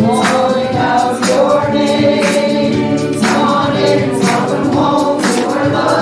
Holding out your name, on it, welcome home to our love.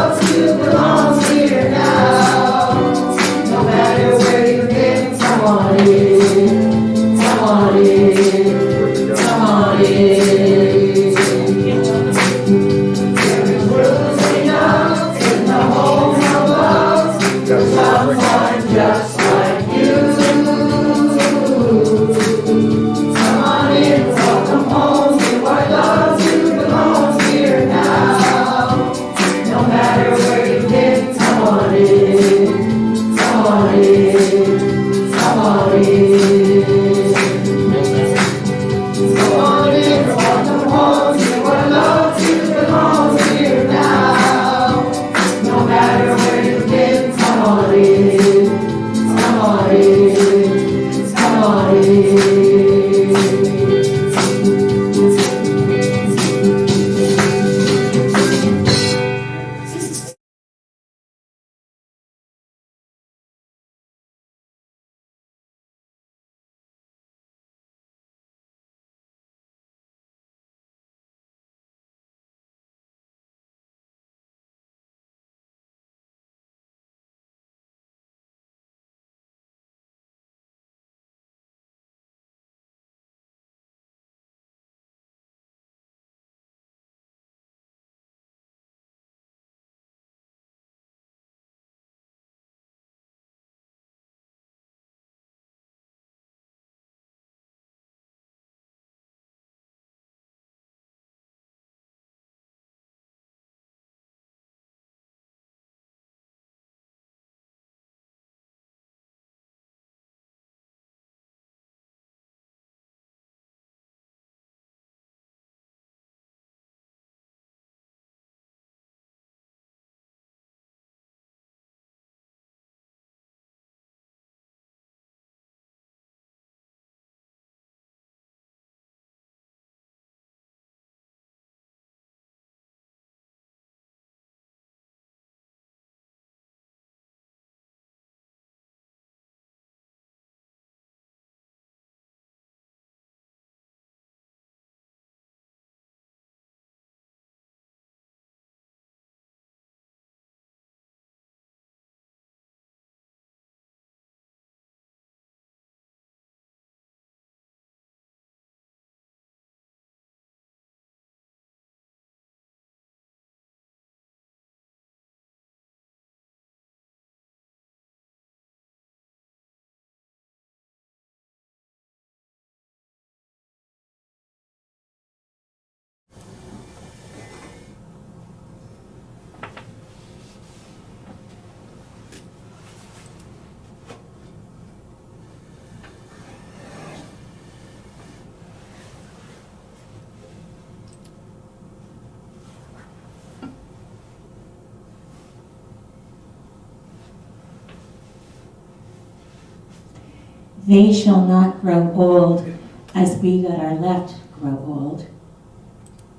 They shall not grow old as we that are left grow old.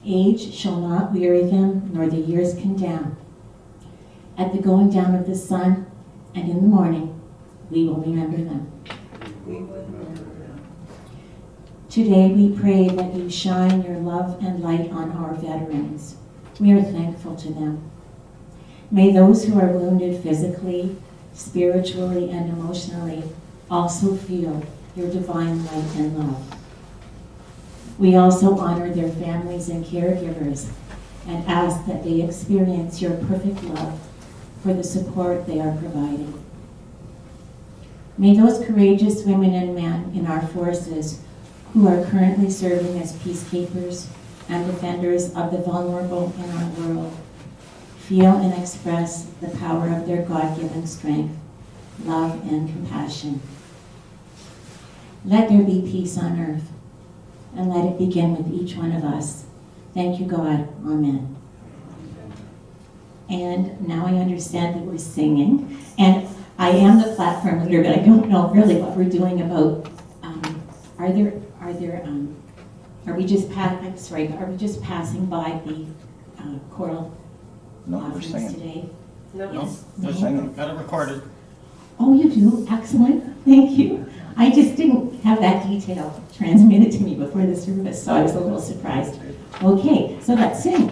Age shall not weary them, nor the years condemn. At the going down of the sun and in the morning, we will remember them. Today we pray that you shine your love and light on our veterans. We are thankful to them. May those who are wounded physically, spiritually, and emotionally also feel your divine light and love. We also honor their families and caregivers and ask that they experience your perfect love for the support they are providing. May those courageous women and men in our forces who are currently serving as peacekeepers and defenders of the vulnerable in our world feel and express the power of their God-given strength, love, and compassion. Let there be peace on earth, and let it begin with each one of us. Thank you, God. Amen. And now I understand that we're singing, and I am the platform leader, but I don't know really what we're doing about. Are we just passing by the choral offerings today? No. Yes. We're singing. Got it recorded. Oh, you do? Excellent. Thank you. I just didn't have that detail transmitted to me before the service, so I was a little surprised. Okay, so let's sing.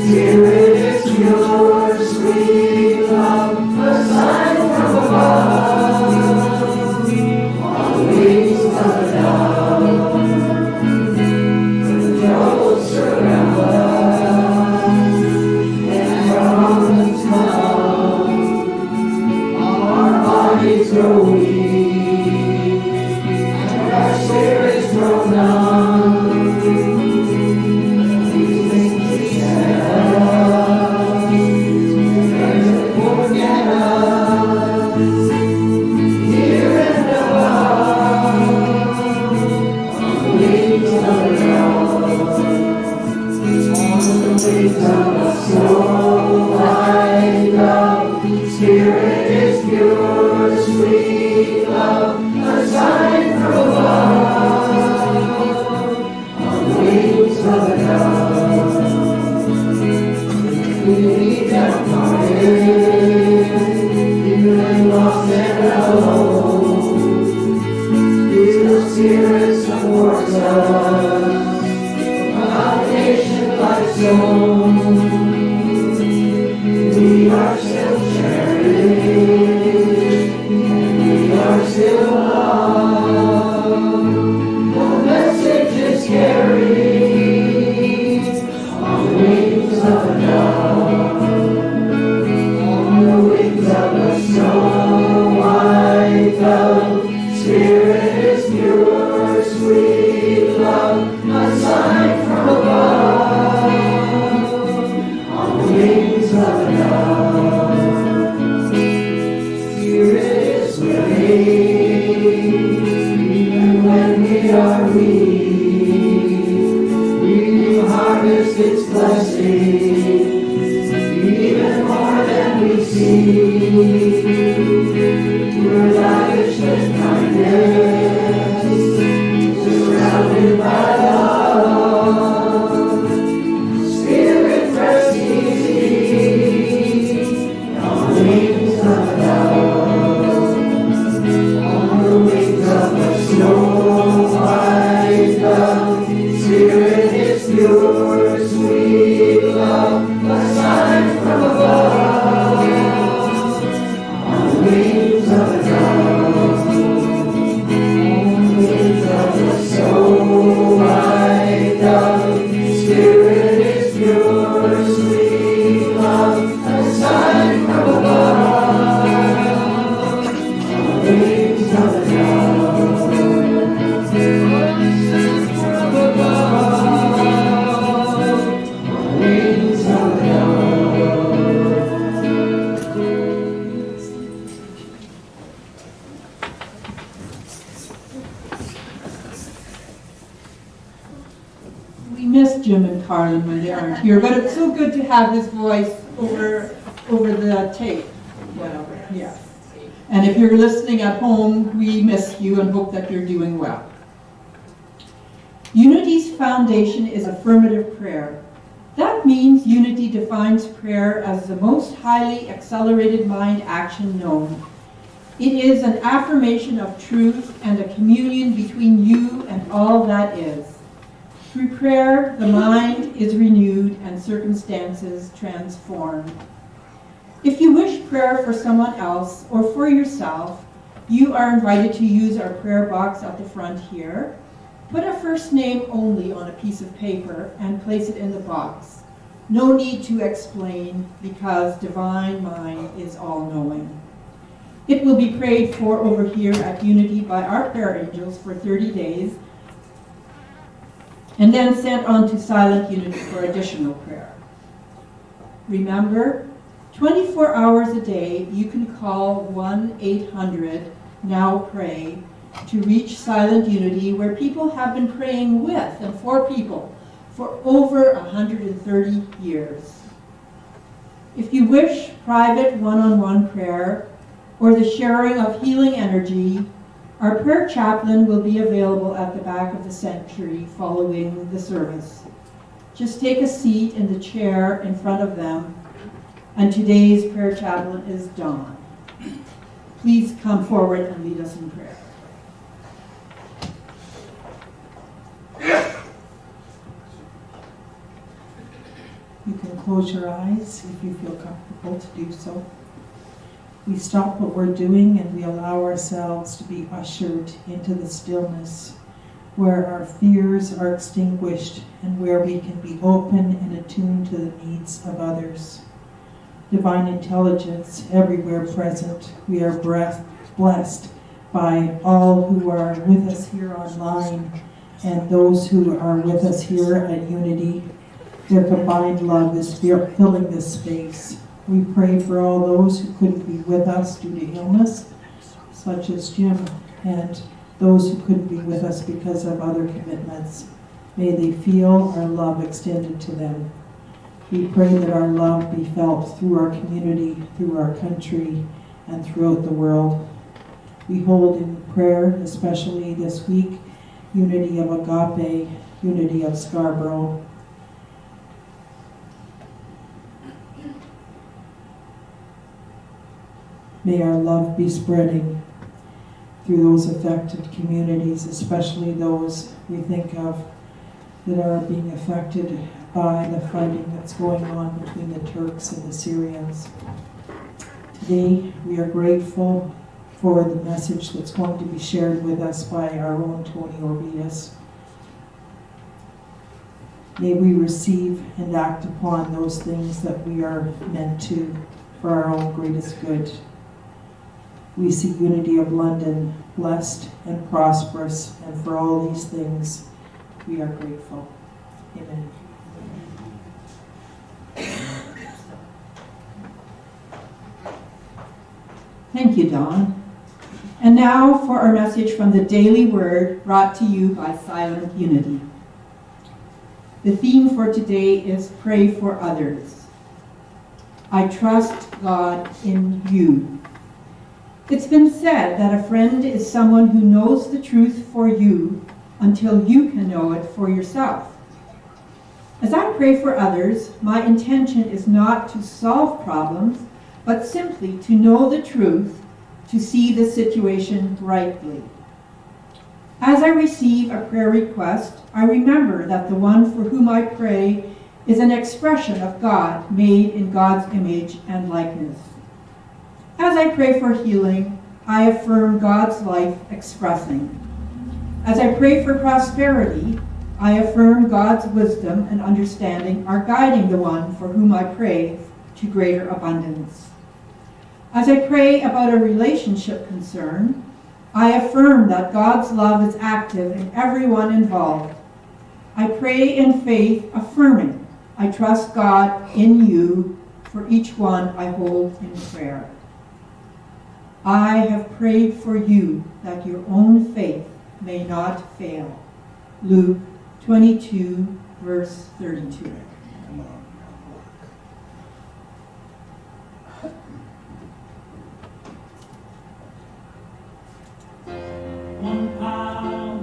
Spirit is pure, sweet love, a sign from above. On wings of a dove, the troubles surround us, and problems come. Our bodies grow weak, and our spirits grow numb. Spirit is pure, sweet love, a sign from above, on wings of a dove. We downhearted, feeling lost and alone. Still Spirit supports us, foundation life's own. We are still cherished, and we are still loved. The message is carried on the wings of a dove, on the wings of a snow white dove. Spirit is pure, sweet love, a sign from above, on the wings of a dove. Spirit is willing, even when we are weak. We harvest its blessings, even more than we see. We're lavish with kindness, surrounded by love. Spirit rests easy on the wings of a dove, on the wings of a snow white dove. Spirit is pure, sweet love, a sign from above, Harlan when they aren't here, but it's so good to have his voice over the tape. Whatever, yeah. And if you're listening at home, we miss you and hope that you're doing well. Unity's foundation is affirmative prayer. That means Unity defines prayer as the most highly accelerated mind action known. It is an affirmation of truth and a communion between you and all that is. Through prayer, the mind is renewed and circumstances transformed. If you wish prayer for someone else or for yourself, you are invited to use our prayer box at the front here. Put a first name only on a piece of paper and place it in the box. No need to explain because divine mind is all-knowing. It will be prayed for over here at Unity by our prayer angels for 30 days and then sent on to Silent Unity for additional prayer. Remember, 24 hours a day you can call 1-800-NOW-PRAY to reach Silent Unity, where people have been praying with and for people for over 130 years. If you wish private one-on-one prayer or the sharing of healing energy, our prayer chaplain will be available at the back of the sanctuary following the service. Just take a seat in the chair in front of them, and today's prayer chaplain is Dawn. Please come forward and lead us in prayer. You can close your eyes if you feel comfortable to do so. We stop what we're doing and we allow ourselves to be ushered into the stillness where our fears are extinguished and where we can be open and attuned to the needs of others. Divine intelligence everywhere present. We are blessed by all who are with us here online and those who are with us here at Unity. Their combined love is filling this space. We pray for all those who couldn't be with us due to illness, such as Jim, and those who couldn't be with us because of other commitments. May they feel our love extended to them. We pray that our love be felt through our community, through our country, and throughout the world. We hold in prayer, especially this week, unity of Agape, unity of Scarborough. May our love be spreading through those affected communities, especially those we think of that are being affected by the fighting that's going on between the Turks and the Syrians. Today, we are grateful for the message that's going to be shared with us by our own Tony Orvidas. May we receive and act upon those things that we are meant to for our own greatest good. We see Unity of London blessed and prosperous, and for all these things, we are grateful. Amen. Thank you, Dawn. And now for our message from the Daily Word brought to you by Silent Unity. The theme for today is Pray for Others. I trust God in you. It's been said that a friend is someone who knows the truth for you until you can know it for yourself. As I pray for others, my intention is not to solve problems, but simply to know the truth, to see the situation rightly. As I receive a prayer request, I remember that the one for whom I pray is an expression of God made in God's image and likeness. As I pray for healing, I affirm God's life expressing. As I pray for prosperity, I affirm God's wisdom and understanding are guiding the one for whom I pray to greater abundance. As I pray about a relationship concern, I affirm that God's love is active in everyone involved. I pray in faith, affirming, I trust God in you for each one I hold in prayer. I have prayed for you that your own faith may not fail. Luke 22, verse 32. One power,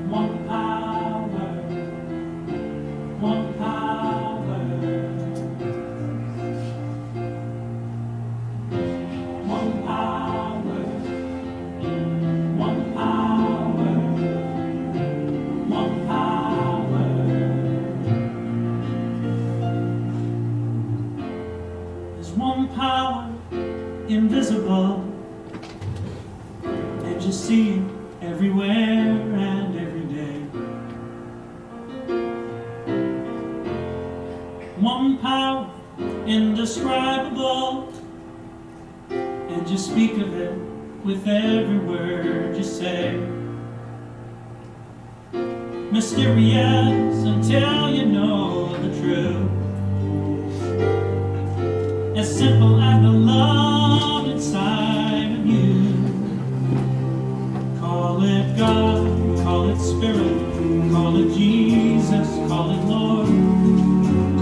one power, one power, one power, one power, one power. There's one power invisible, and you see it everywhere and every day. One power indescribable, and you speak of it with every word you say. Mysterious until you know the truth, as simple as the love inside of you. Call it God, call it Spirit, call it Jesus, call it Lord,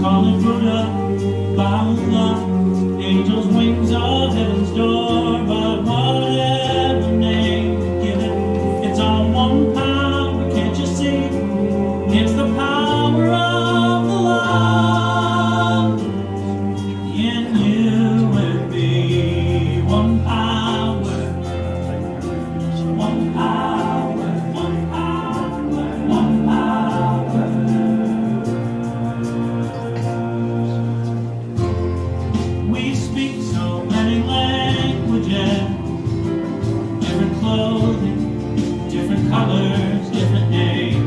call it Buddha, Baha'u'llah, angels' wings of heaven's door. But whatever name you give it, it's all one power, can't you see? It's the power of the love in you and me. One power, one power, one power, one power. We speak so many languages, different clothing, different colors, different names.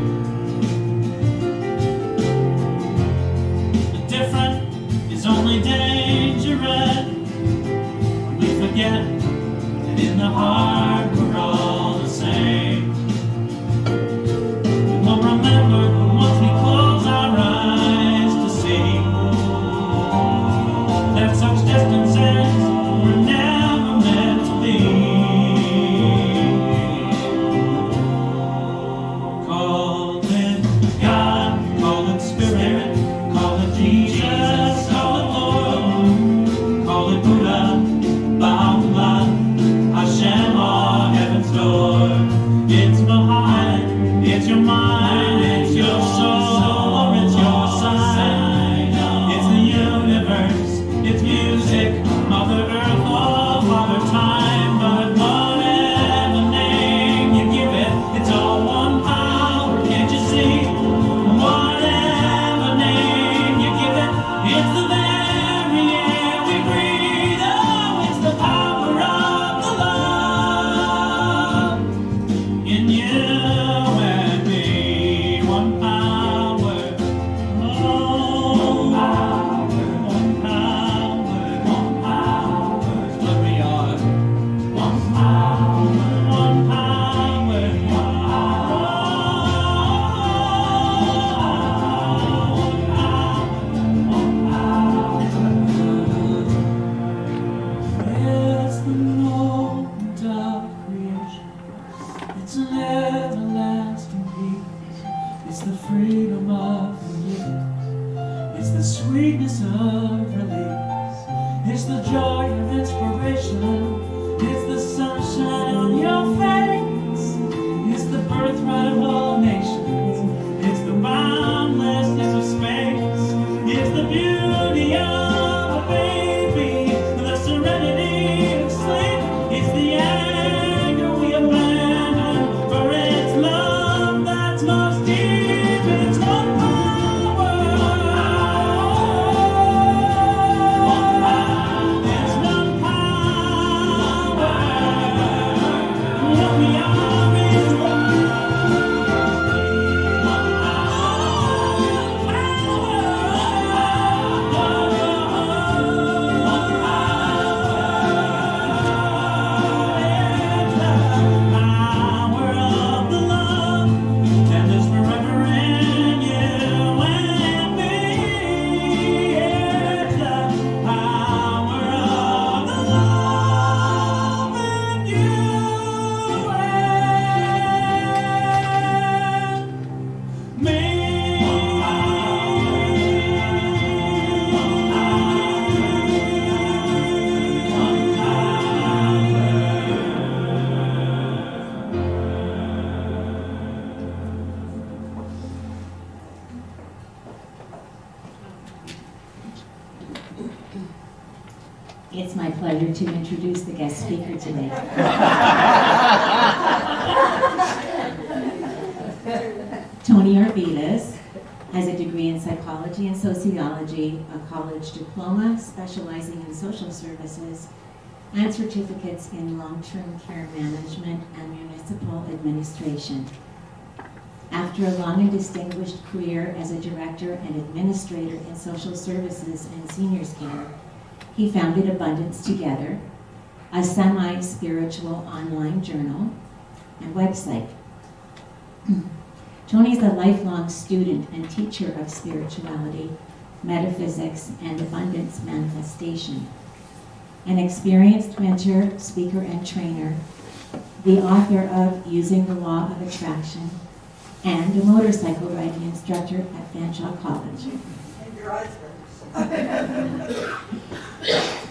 The different is only dangerous when we forget that in the heart we're all the same. We'll remember once we close our eyes to see that such distances were never meant to be. Call it God, call it Spirit, call it Jesus, call it Lord, call it Buddha, Baha'u'llah, Hashem, or heaven's door. It's behind, it's your mind, it's your soul, or it's your sign. It's the universe, it's music, Mother It's my pleasure to introduce the guest speaker today. Tony Orvidas has a degree in psychology and sociology, a college diploma specializing in social services, and certificates in long-term care management and municipal administration. After a long and distinguished career as a director and administrator in social services and seniors care, he founded Abundance Together, a semi-spiritual online journal and website. Tony is a lifelong student and teacher of spirituality, metaphysics, and abundance manifestation. An experienced mentor, speaker, and trainer, the author of Using the Law of Attraction, and a motorcycle riding instructor at Fanshawe College. And your husband.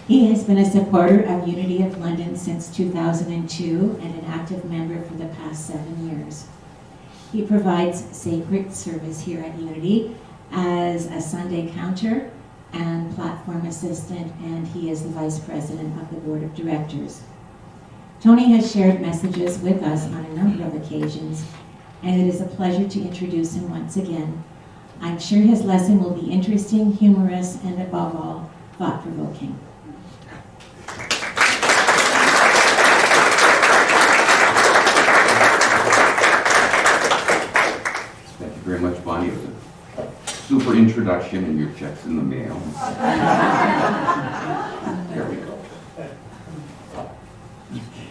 He has been a supporter of Unity of London since 2002 and an active member for the past 7 years. He provides sacred service here at Unity as a Sunday counter and platform assistant, and he is the vice president of the board of directors. Tony has shared messages with us on a number of occasions, and it is a pleasure to introduce him once again. I'm sure his lesson will be interesting, humorous, and above all, thought-provoking. Thank you very much, Bonnie. It was a super introduction, and your check's in the mail. There we go.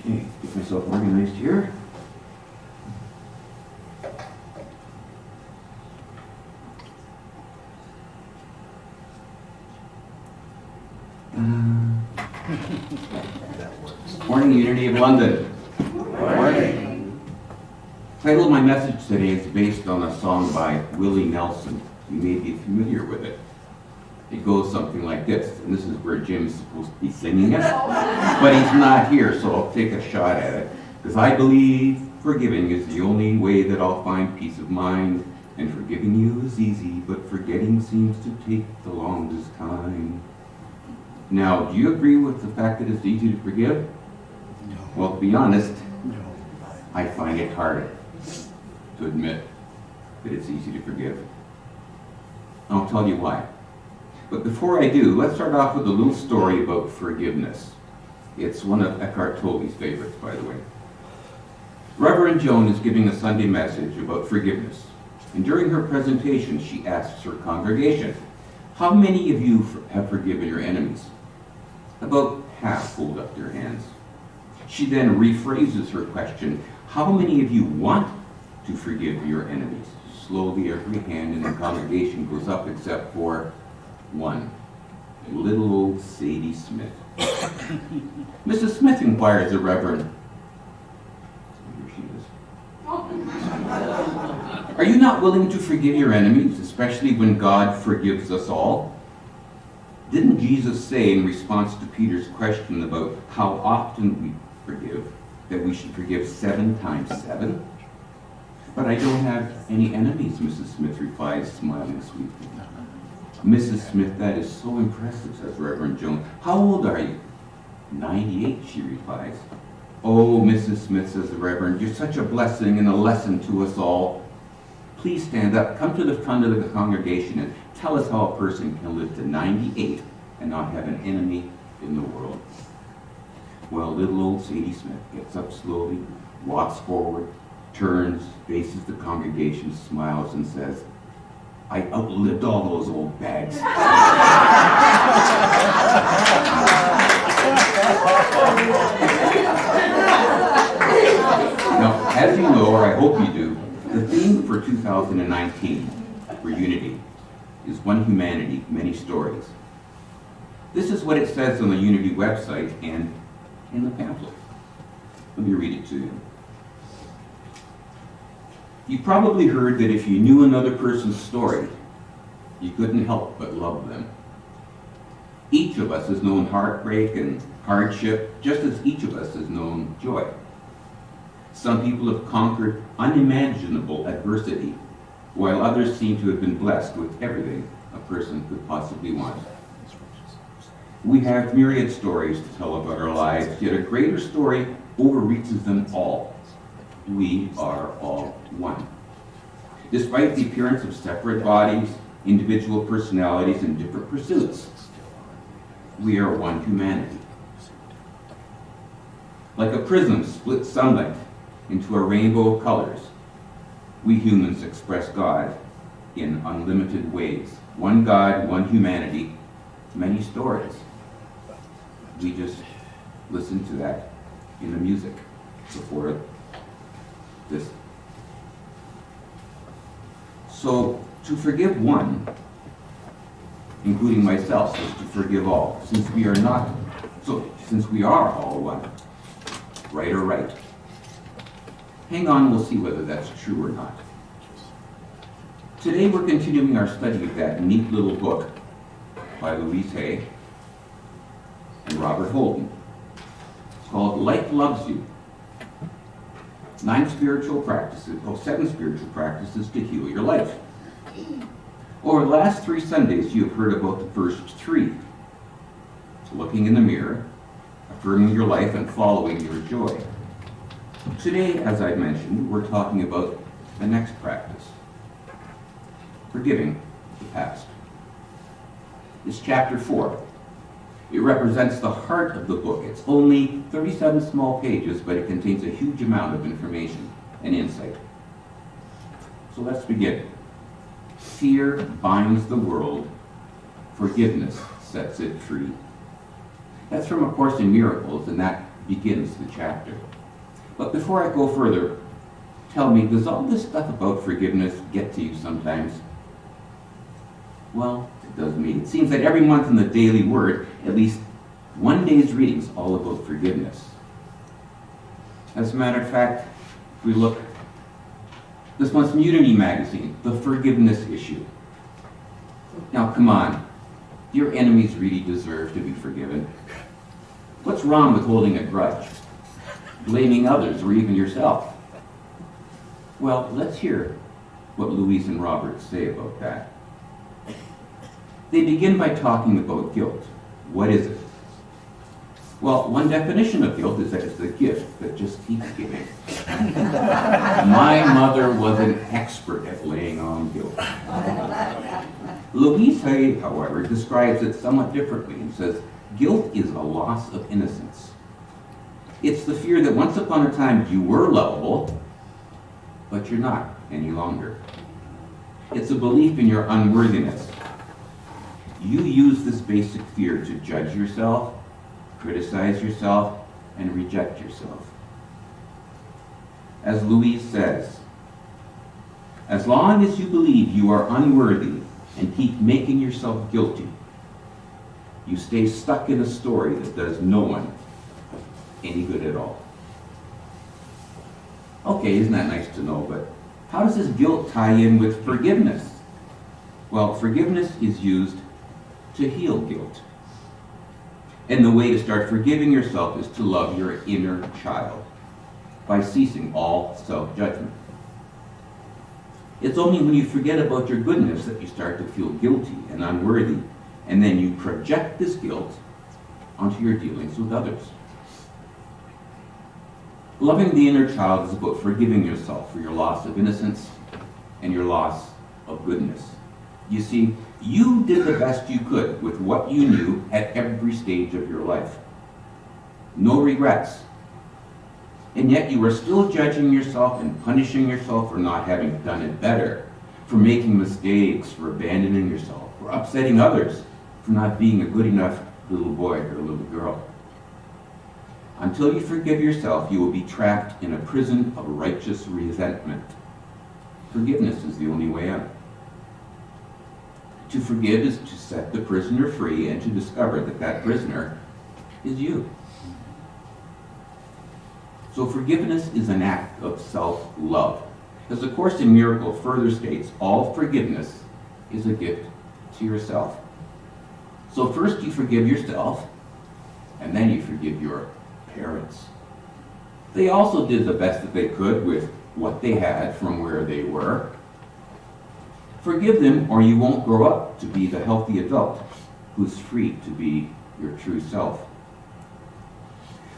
Okay, get myself organized here. Morning, Unity of London. Morning. The title of my message today is based on a song by Willie Nelson. You may be familiar with it. It goes something like this, and this is where Jim's supposed to be singing it, but he's not here, so I'll take a shot at it. Because I believe forgiving is the only way that I'll find peace of mind, and forgiving you is easy, but forgetting seems to take the longest time. Now, do you agree with the fact that it's easy to forgive? No. Well, to be honest, No. I find it hard to admit that it's easy to forgive. I'll tell you why. But before I do, let's start off with a little story about forgiveness. It's one of Eckhart Tolle's favorites, by the way. Reverend Joan is giving a Sunday message about forgiveness. And during her presentation, she asks her congregation, how many of you have forgiven your enemies? About half hold up their hands. She then rephrases her question, how many of you want to forgive your enemies? Slowly every hand in the congregation goes up except for one, little old Sadie Smith. Mrs. Smith inquires the Reverend, here she is. Are you not willing to forgive your enemies, especially when God forgives us all? Didn't Jesus say in response to Peter's question about how often we forgive, that we should forgive 7 times 7? But I don't have any enemies, Mrs. Smith replies, smiling sweetly. Mrs. Smith, that is so impressive, says Reverend Joan. How old are you? 98, she replies. Oh, Mrs. Smith, says the Reverend, you're such a blessing and a lesson to us all. Please stand up, come to the front of the congregation and tell us how a person can live to 98 and not have an enemy in the world. Well, little old Sadie Smith gets up slowly, walks forward, turns, faces the congregation, smiles, and says, I outlived all those old bags. Now, as you know, or I hope you do, the theme for 2019 for Unity is One Humanity, Many Stories. This is what it says on the Unity website and in the pamphlet. Let me read it to you. You probably heard that if you knew another person's story, you couldn't help but love them. Each of us has known heartbreak and hardship, just as each of us has known joy. Some people have conquered unimaginable adversity, while others seem to have been blessed with everything a person could possibly want. We have myriad stories to tell about our lives, yet a greater story overreaches them all. We are all one. Despite the appearance of separate bodies, individual personalities, and different pursuits, we are one humanity. Like a prism splits sunlight into a rainbow of colors, we humans express God in unlimited ways. One God, one humanity, many stories. We just listened to that in the music before this. So, to forgive one, including myself, is to forgive all, since we are all one, right or right. Hang on, we'll see whether that's true or not. Today we're continuing our study of that neat little book by Louise Hay and Robert Holden. It's called Life Loves You. 7 spiritual practices to heal your life. Over the last 3 Sundays, you have heard about the first 3. Looking in the mirror, affirming your life, and following your joy. Today, as I mentioned, we're talking about the next practice, forgiving the past. It's chapter 4. It represents the heart of the book. It's only 37 small pages, but it contains a huge amount of information and insight. So let's begin. Fear binds the world. Forgiveness sets it free. That's from A Course in Miracles, and that begins the chapter. But before I go further, tell me, does all this stuff about forgiveness get to you sometimes? Well, it does me. It seems that every month in the Daily Word, at least one day's reading is all about forgiveness. As a matter of fact, if we look, this month's Unity magazine, the forgiveness issue. Now, come on. Your enemies really deserve to be forgiven. What's wrong with holding a grudge? Blaming others or even yourself? Well, let's hear what Louise and Robert say about that. They begin by talking about guilt. What is it? Well, one definition of guilt is that it's the gift that just keeps giving. My mother was an expert at laying on guilt. Louise Hay, however, describes it somewhat differently and says, guilt is a loss of innocence. It's the fear that once upon a time you were lovable, but you're not any longer. It's a belief in your unworthiness. You use this basic fear to judge yourself, criticize yourself, and reject yourself. As Louise says, as long as you believe you are unworthy and keep making yourself guilty, you stay stuck in a story that does no one any good at all. Okay, isn't that nice to know, but how does this guilt tie in with forgiveness? Well, forgiveness is used to heal guilt. And the way to start forgiving yourself is to love your inner child by ceasing all self-judgment. It's only when you forget about your goodness that you start to feel guilty and unworthy, and then you project this guilt onto your dealings with others. Loving the inner child is about forgiving yourself for your loss of innocence and your loss of goodness. You see, you did the best you could with what you knew at every stage of your life. No regrets. And yet you are still judging yourself and punishing yourself for not having done it better, for making mistakes, for abandoning yourself, for upsetting others, for not being a good enough little boy or little girl. Until you forgive yourself, you will be trapped in a prison of righteous resentment. Forgiveness is the only way out. To forgive is to set the prisoner free and to discover that that prisoner is you. So forgiveness is an act of self-love. As the Course in Miracles further states, all forgiveness is a gift to yourself. So first you forgive yourself, and then you forgive your parents. They also did the best that they could with what they had from where they were. Forgive them, or you won't grow up to be the healthy adult who's free to be your true self.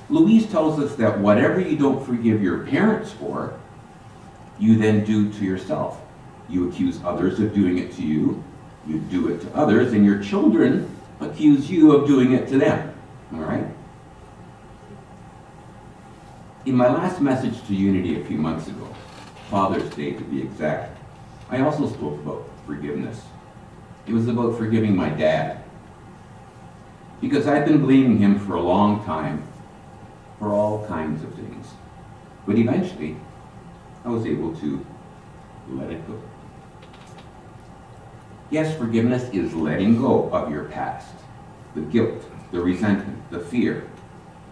Louise tells us that whatever you don't forgive your parents for, you then do to yourself. You accuse others of doing it to you, you do it to others, and your children accuse you of doing it to them. All right? In my last message to Unity a few months ago, Father's Day to be exact, I also spoke about forgiveness. It was about forgiving my dad. Because I've been blaming him for a long time for all kinds of things. But eventually, I was able to let it go. Yes, forgiveness is letting go of your past. The guilt, the resentment, the fear,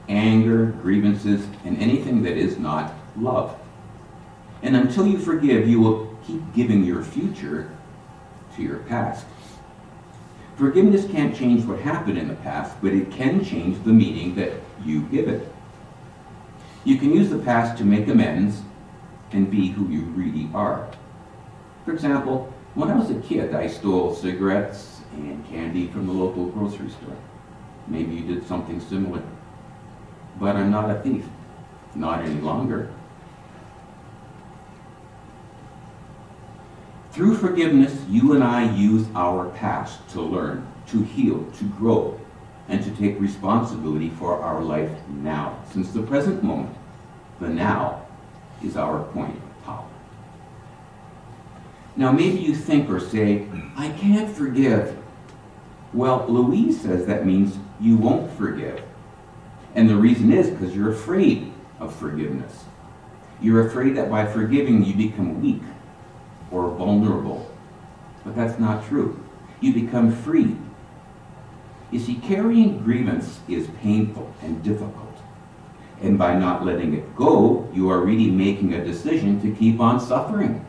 anger, grievances, and anything that is not love. And until you forgive, you will keep giving your future to your past. Forgiveness can't change what happened in the past, but it can change the meaning that you give it. You can use the past to make amends and be who you really are. For example, when I was a kid, I stole cigarettes and candy from the local grocery store. Maybe you did something similar. But I'm not a thief. Not any longer. Through forgiveness, you and I use our past to learn, to heal, to grow, and to take responsibility for our life now. Since the present moment, the now, is our point of power. Now maybe you think or say, I can't forgive. Well, Louise says that means you won't forgive. And the reason is because you're afraid of forgiveness. You're afraid that by forgiving you become weak or vulnerable. But that's not true. You become free. You see, carrying grievance is painful and difficult. And by not letting it go, you are really making a decision to keep on suffering.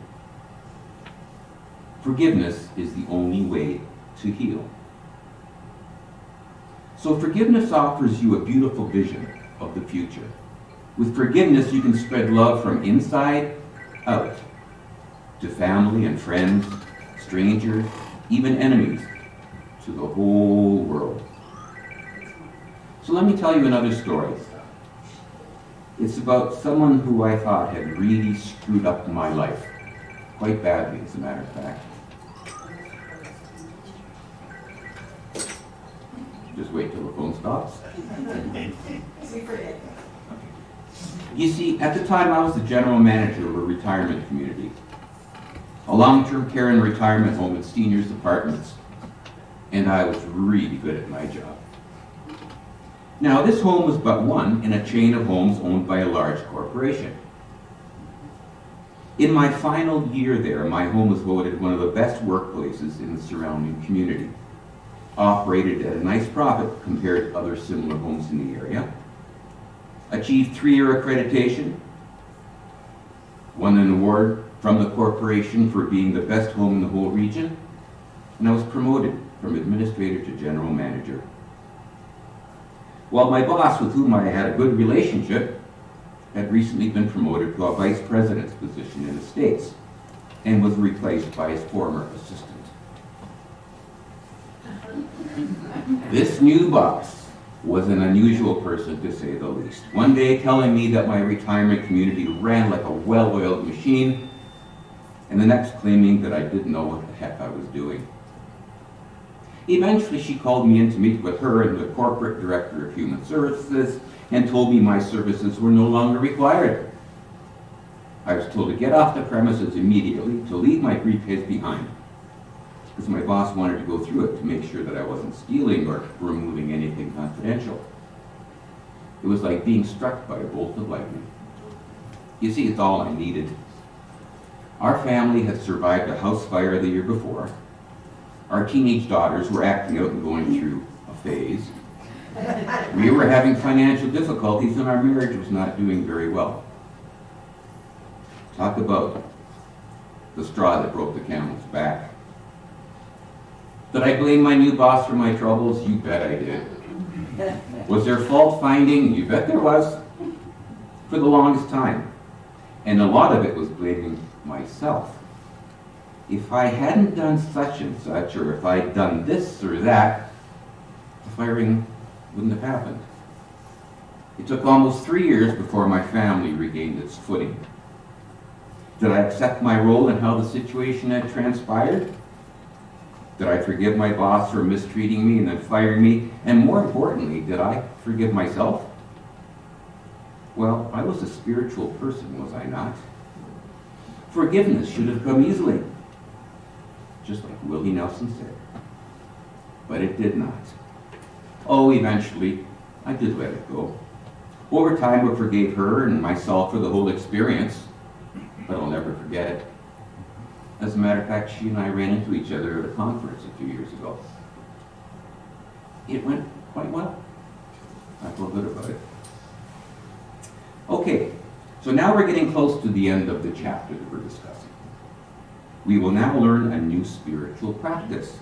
Forgiveness is the only way to heal. So forgiveness offers you a beautiful vision of the future. With forgiveness, you can spread love from inside out to family and friends, strangers, even enemies, to the whole world. So let me tell you another story. It's about someone who I thought had really screwed up my life. Quite badly, as a matter of fact. Just wait till the phone stops. We forget. You see, at the time I was the general manager of a retirement community, a long-term care and retirement home and seniors apartments, and I was really good at my job. Now, this home was but one in a chain of homes owned by a large corporation. In my final year there, my home was voted one of the best workplaces in the surrounding community, operated at a nice profit compared to other similar homes in the area, achieved 3-year accreditation, won an award from the corporation for being the best home in the whole region, and I was promoted from administrator to general manager. Well, my boss, with whom I had a good relationship, had recently been promoted to a vice president's position in the States and was replaced by his former assistant. This new boss was an unusual person, to say the least. One day telling me that my retirement community ran like a well-oiled machine, and the next claiming that I didn't know what the heck I was doing. Eventually, she called me in to meet with her and the corporate director of human services and told me my services were no longer required. I was told to get off the premises immediately, to leave my briefcase behind, because my boss wanted to go through it to make sure that I wasn't stealing or removing anything confidential. It was like being struck by a bolt of lightning. You see, it's all I needed. Our family had survived a house fire the year before. Our teenage daughters were acting out and going through a phase. We were having financial difficulties and our marriage was not doing very well. Talk about the straw that broke the camel's back. Did I blame my new boss for my troubles? You bet I did. Was there fault finding? You bet there was. For the longest time. And a lot of it was blaming myself. If I hadn't done such and such, or if I'd done this or that, the firing wouldn't have happened. It took almost 3 years before my family regained its footing. Did I accept my role in how the situation had transpired? Did I forgive my boss for mistreating me and then firing me? And more importantly, did I forgive myself? Well, I was a spiritual person, was I not? Forgiveness should have come easily, just like Willie Nelson said. But it did not. Oh, eventually, I did let it go. Over time, I forgave her and myself for the whole experience, but I'll never forget it. As a matter of fact, she and I ran into each other at a conference a few years ago. It went quite well. I feel good about it. Okay, so now we're getting close to the end of the chapter that we're discussing. We will now learn a new spiritual practice,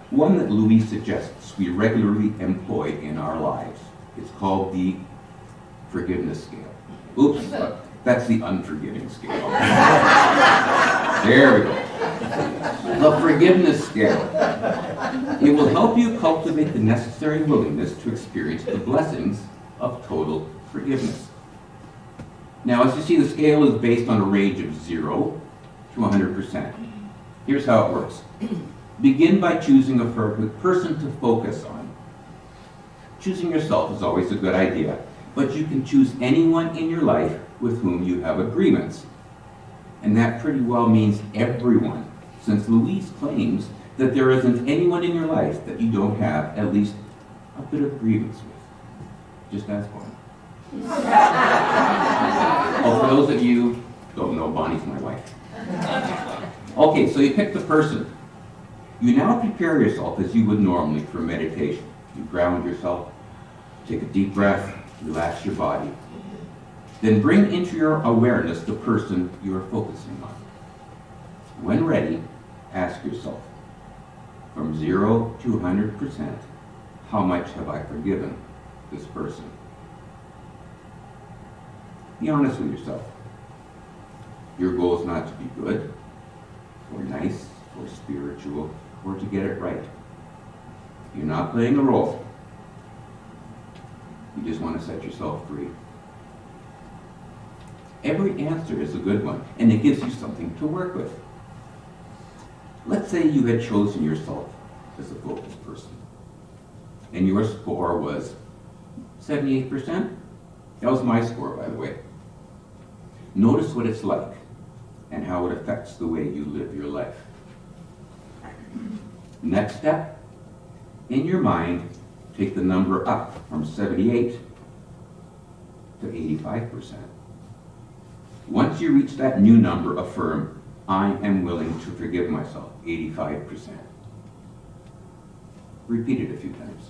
one that Louis suggests we regularly employ in our lives. It's called the forgiveness scale. Oops, that's the unforgiving scale. There we go. The forgiveness scale. It will help you cultivate the necessary willingness to experience the blessings of total forgiveness. Now, as you see, the scale is based on a range of 0 to 100%. Here's how it works. Begin by choosing a person to focus on. Choosing yourself is always a good idea, but you can choose anyone in your life with whom you have agreements. And that pretty well means everyone, since Louise claims that there isn't anyone in your life that you don't have at least a bit of grievance with. Just ask one. Oh, for those of you who don't know, Bonnie's my wife. Okay, so you pick the person. You now prepare yourself as you would normally for meditation. You ground yourself, take a deep breath, relax your body. Then bring into your awareness the person you are focusing on. When ready, ask yourself, from 0 to 100%, how much have I forgiven this person? Be honest with yourself. Your goal is not to be good, or nice, or spiritual, or to get it right. You're not playing a role. You just want to set yourself free. Every answer is a good one, and it gives you something to work with. Let's say you had chosen yourself as a focus person, and your score was 78%. That was my score, by the way. Notice what it's like and how it affects the way you live your life. Next step, in your mind, take the number up from 78 to 85%. Once you reach that new number, affirm, I am willing to forgive myself, 85%. Repeat it a few times.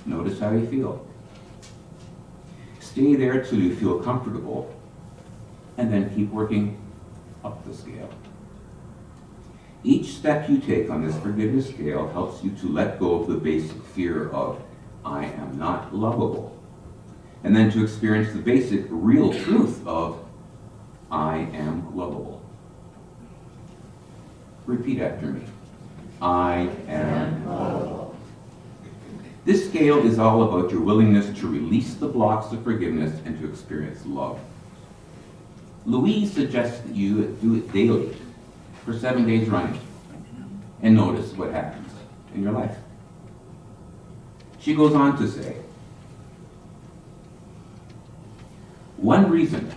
Notice how you feel. Stay there till you feel comfortable, and then keep working up the scale. Each step you take on this forgiveness scale helps you to let go of the basic fear of, I am not lovable, and then to experience the basic, real truth of, I am lovable. Repeat after me. I am lovable. This scale is all about your willingness to release the blocks of forgiveness and to experience love. Louise suggests that you do it daily for 7 days running and notice what happens in your life. She goes on to say, one reason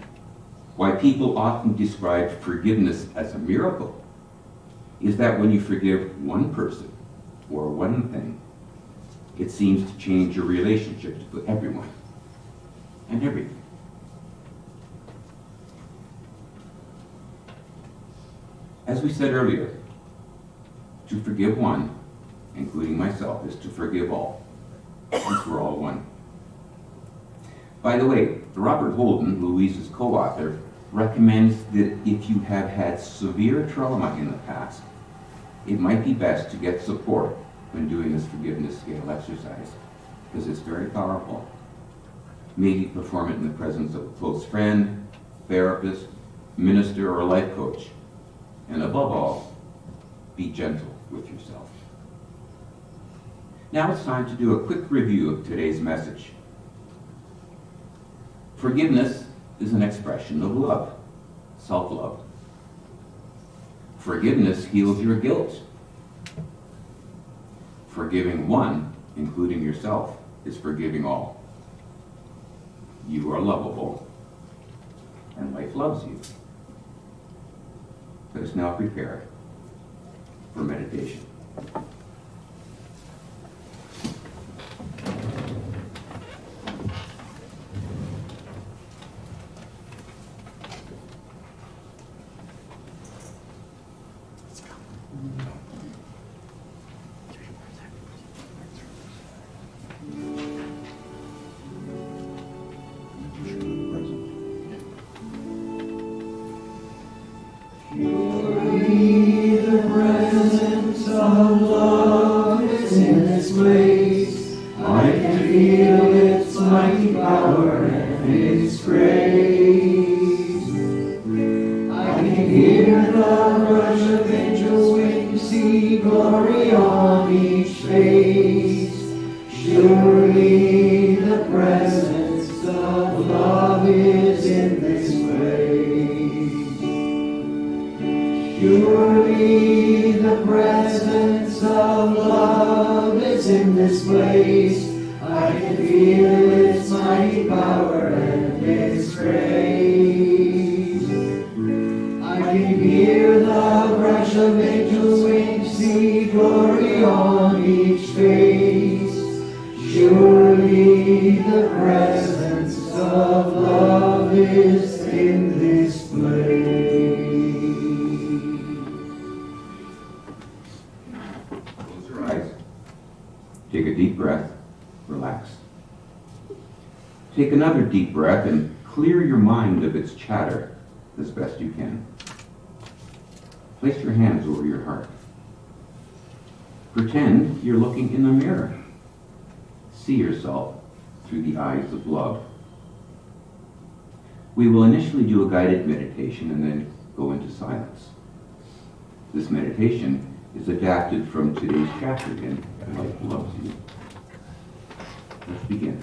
why people often describe forgiveness as a miracle is that when you forgive one person or one thing, it seems to change your relationships with everyone and everything. As we said earlier, to forgive one, including myself, is to forgive all, since we're all one. By the way, Robert Holden, Louise's co-author, recommends that if you have had severe trauma in the past, it might be best to get support when doing this forgiveness scale exercise, because it's very powerful. Maybe perform it in the presence of a close friend, therapist, minister, or life coach. And above all, be gentle with yourself. Now it's time to do a quick review of today's message. Forgiveness is an expression of love, self-love. Forgiveness heals your guilt. Forgiving one, including yourself, is forgiving all. You are lovable, and life loves you. Let us now prepare for meditation. Surely the presence of love is in this place. I can feel its mighty power and its grace. I can hear the rush of angels' wings, see glory on each face. Surely the presence of love is in this place. Surely the presence of love is in this place. I can feel its mighty power and its grace. I can hear the rush of angels' wings, see glory on each face. Surely the presence of love is in this place. Close your eyes. Take a deep breath. Relax. Take another deep breath and clear your mind of its chatter as best you can. Place your hands over your heart. Pretend you're looking in the mirror. See yourself through the eyes of love. We will initially do a guided meditation and then go into silence. This meditation is adapted from today's chapter in Life Loves You. Let's begin.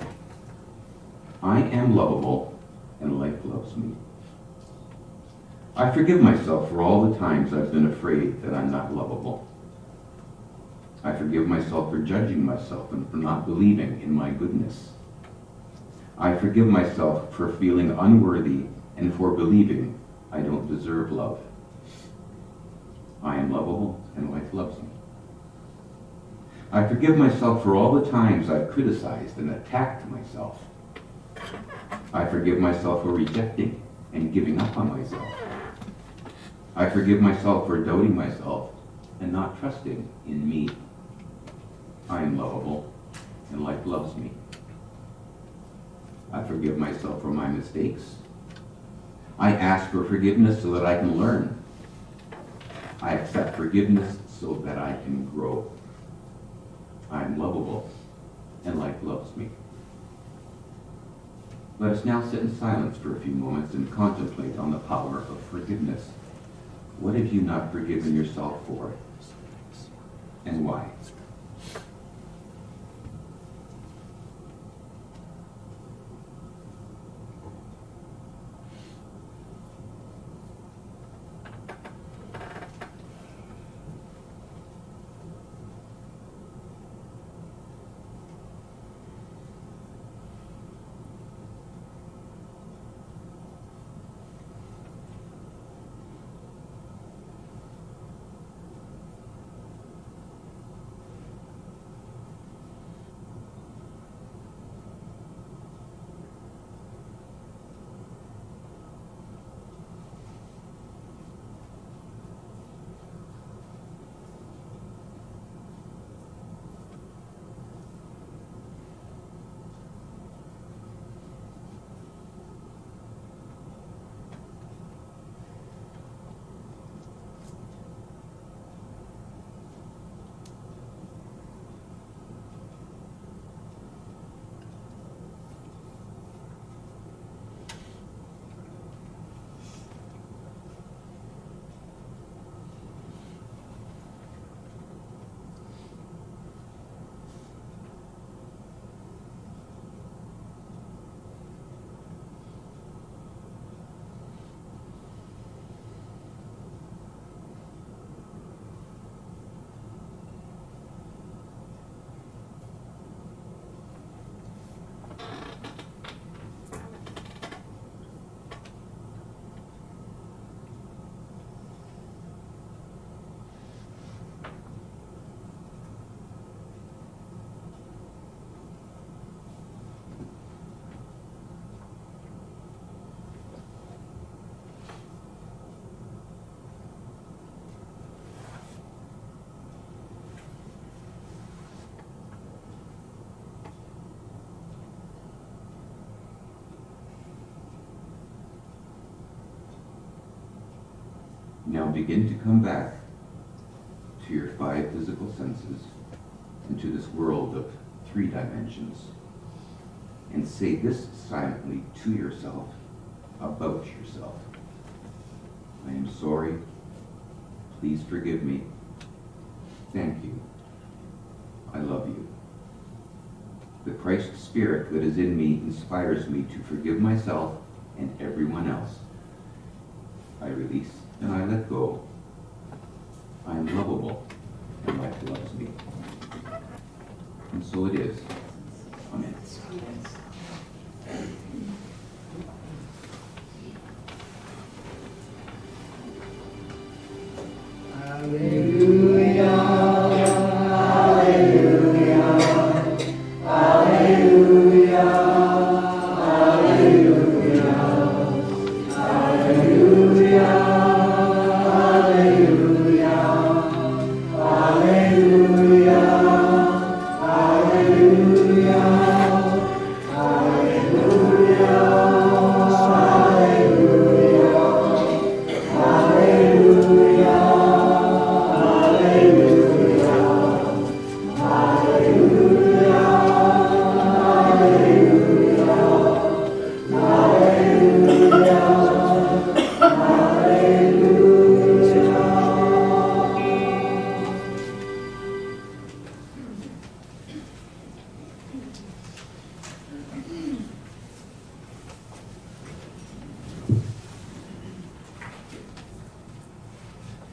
I am lovable and life loves me. I forgive myself for all the times I've been afraid that I'm not lovable. I forgive myself for judging myself and for not believing in my goodness. I forgive myself for feeling unworthy and for believing I don't deserve love. I am lovable and life loves me. I forgive myself for all the times I've criticized and attacked myself. I forgive myself for rejecting and giving up on myself. I forgive myself for doubting myself and not trusting in me. I am lovable and life loves me. I forgive myself for my mistakes. I ask for forgiveness so that I can learn. I accept forgiveness so that I can grow. I am lovable and life loves me. Let us now sit in silence for a few moments and contemplate on the power of forgiveness. What have you not forgiven yourself for, and why? Now begin to come back to your 5 physical senses and to this world of 3 dimensions. And say this silently to yourself about yourself. I am sorry. Please forgive me. Thank you. I love you. The Christ Spirit that is in me inspires me to forgive myself and everyone else. I release and I let go. I am lovable and life loves me. And so it is. Amen.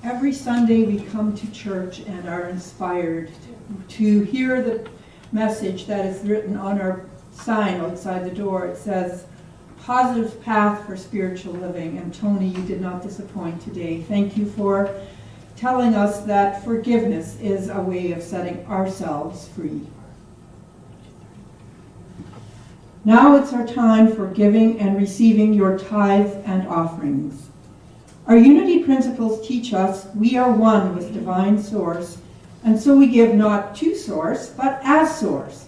Every Sunday we come to church and are inspired to hear the message that is written on our sign outside the door. It says, "Positive path for spiritual living." And Tony, you did not disappoint today. Thank you for telling us that forgiveness is a way of setting ourselves free. Now it's our time for giving and receiving your tithes and offerings. Our unity principles teach us we are one with divine source, and so we give not to source, but as source.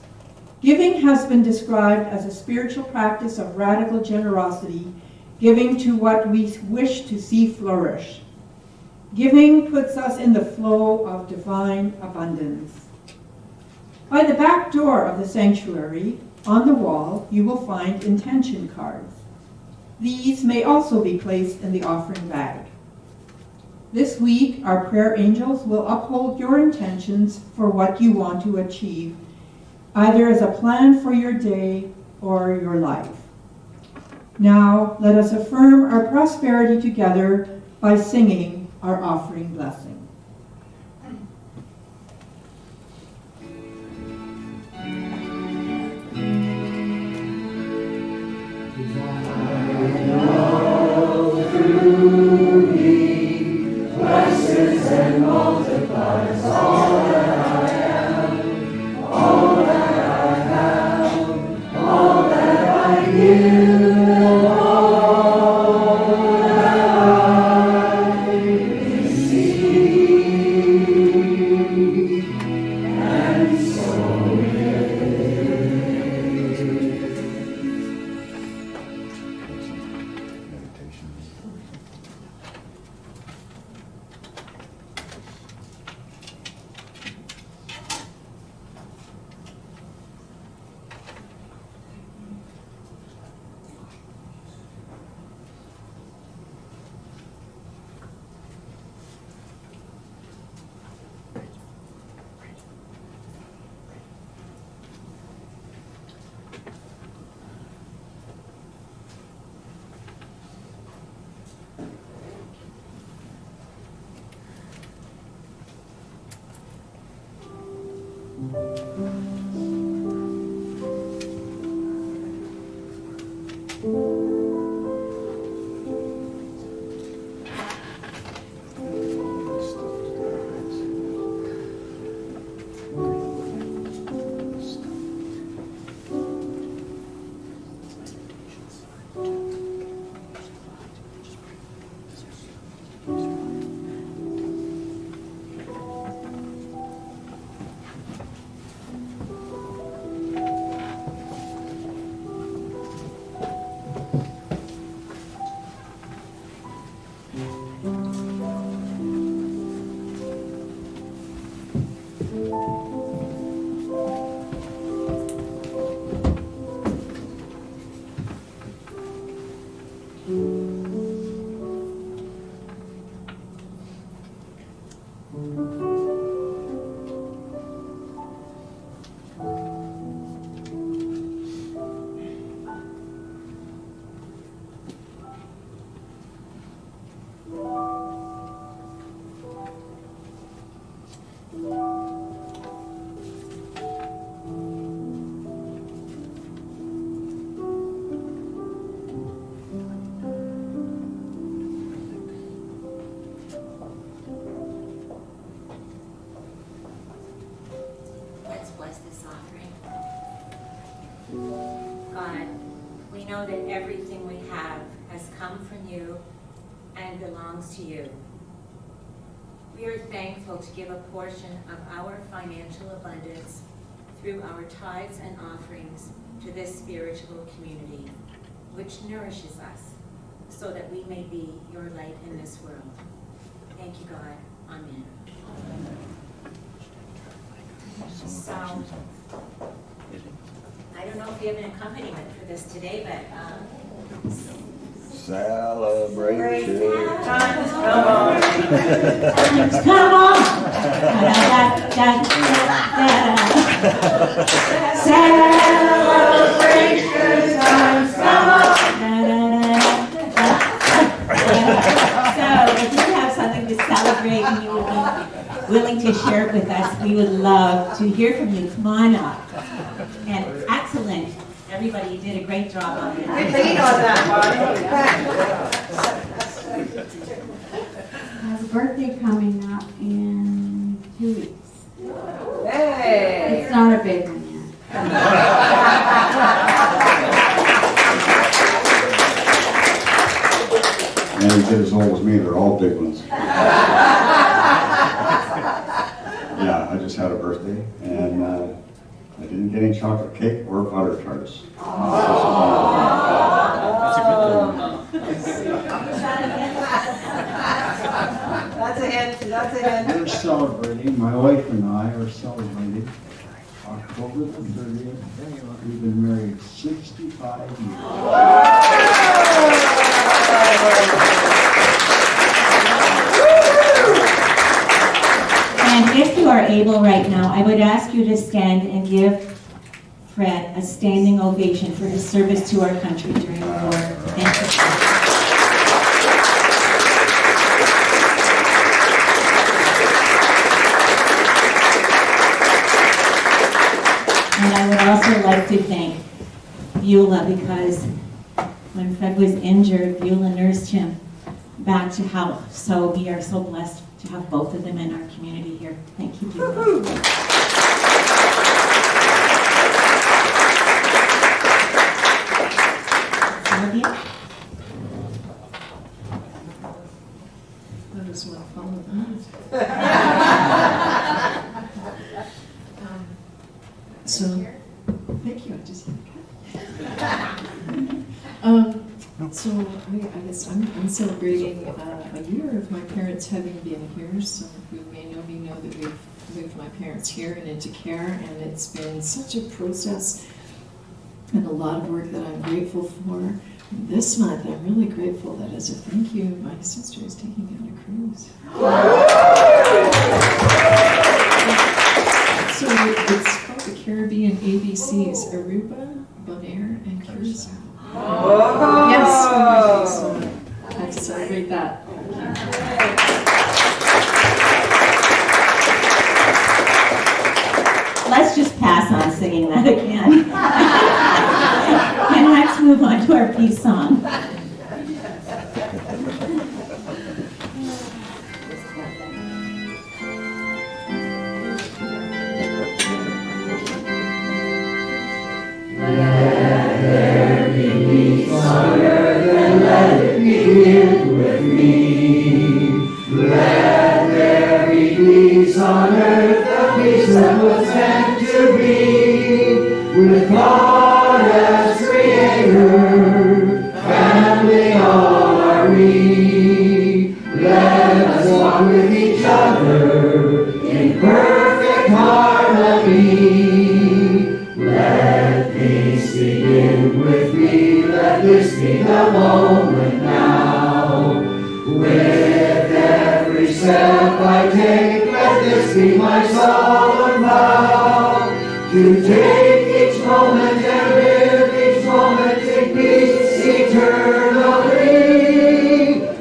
Giving has been described as a spiritual practice of radical generosity, giving to what we wish to see flourish. Giving puts us in the flow of divine abundance. By the back door of the sanctuary, on the wall, you will find intention cards. These may also be placed in the offering bag. This week, our prayer angels will uphold your intentions for what you want to achieve, either as a plan for your day or your life. Now, let us affirm our prosperity together by singing our offering blessing. God, we know that everything we have has come from you and belongs to you. We are thankful to give a portion of our financial abundance through our tithes and offerings to this spiritual community, which nourishes us so that we may be your light in this world. Thank you, God. Amen. So, I don't know if you have an accompaniment for this today, but Celebration. times come on. Come on. Celebration times come on. So if you have something to celebrate and you would be willing to share it with us, we would love to hear from you. Come on up. And excellent. Everybody, you did a great job on it. Lean on that Has a birthday coming up in 2 weeks. one. Hey. It's not a big one yet. And you get as old as me, they're all big ones. Yeah, I just had a birthday, and I didn't get any chocolate cake or butter tarts. That's a hint. That's a hint. We're celebrating, my wife and I are celebrating October the 30th. We've been married 65 years. And if you are able right now, I would ask you to stand and give Fred a standing ovation for his service to our country during the war. Thank you. And I would also like to thank Beulah, because when Fred was injured, Beulah nursed him back to health. So we are so blessed to have both of them in our community here. Thank you, Beulah. Sylvia? I just want to follow that. So, thank you. I just so I guess I'm celebrating a year of my parents having been here. Some who may know me know that we've moved my parents here and into care, and it's been such a process and a lot of work that I'm grateful for. This month, I'm really grateful that as a thank you, my sister is taking me on a cruise. So it's called the Caribbean ABCs, Aruba, Bonaire, and Curacao. Yes, so I have to celebrate that. Let's just pass on singing that again. And let's move on to our peace song. Peace on earth, the peace that was meant to be, with God as Creator, family all are we. Let us walk with each other in perfect harmony. Let peace begin with me, let this be the moment now. With every step I take, let this be my solemn vow, to take each moment and live each moment in peace eternally.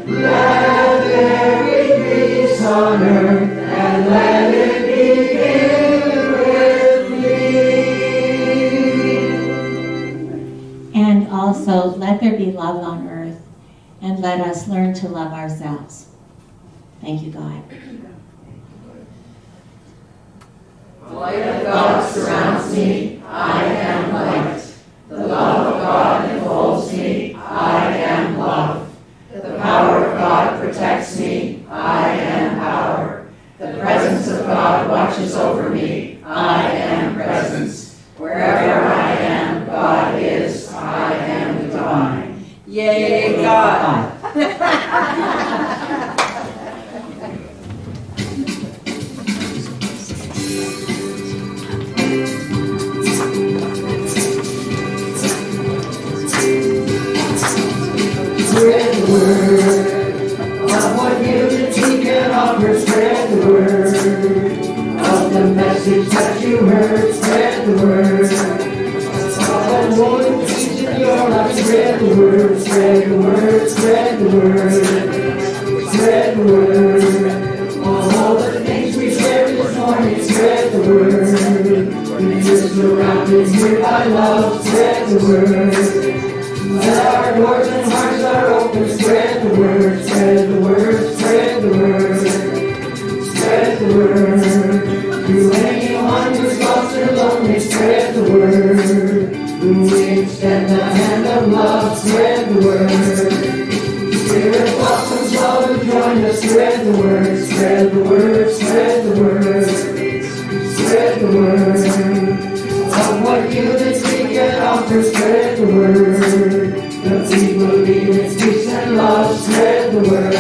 Let there be peace on earth, and let it begin with me. And also, let there be love on earth, and let us learn to love ourselves. Thank you, God. The light of God surrounds me. I am light. word. Of what unity can offer, spread the word. Of the message that you heard, spread the word. Of one peace in your life, spread the word, spread the word, spread the word. Spread the word. All the things we shared this morning, spread the word. We're surrounded here by love, spread the word. That our doors and hearts are open, spread the word, spread the word, spread the word. Spread the word. To anyone who's lost or lonely, spread the word. We extend the hand of love, spread the word. Spirit welcomes all who join us, spread the word, spread the word, spread the word. Spread the word. Of what unity can offer, spread the word. The people believe in peace and love, spread the word.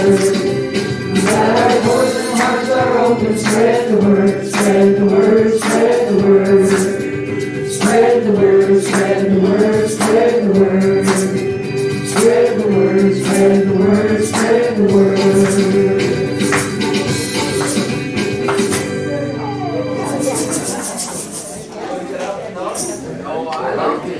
That our doors and hearts are open, spread the word, spread the word, spread the word. Spread the word, spread the word, spread the word. Spread the word, spread the word, spread the word. Oh, I love it.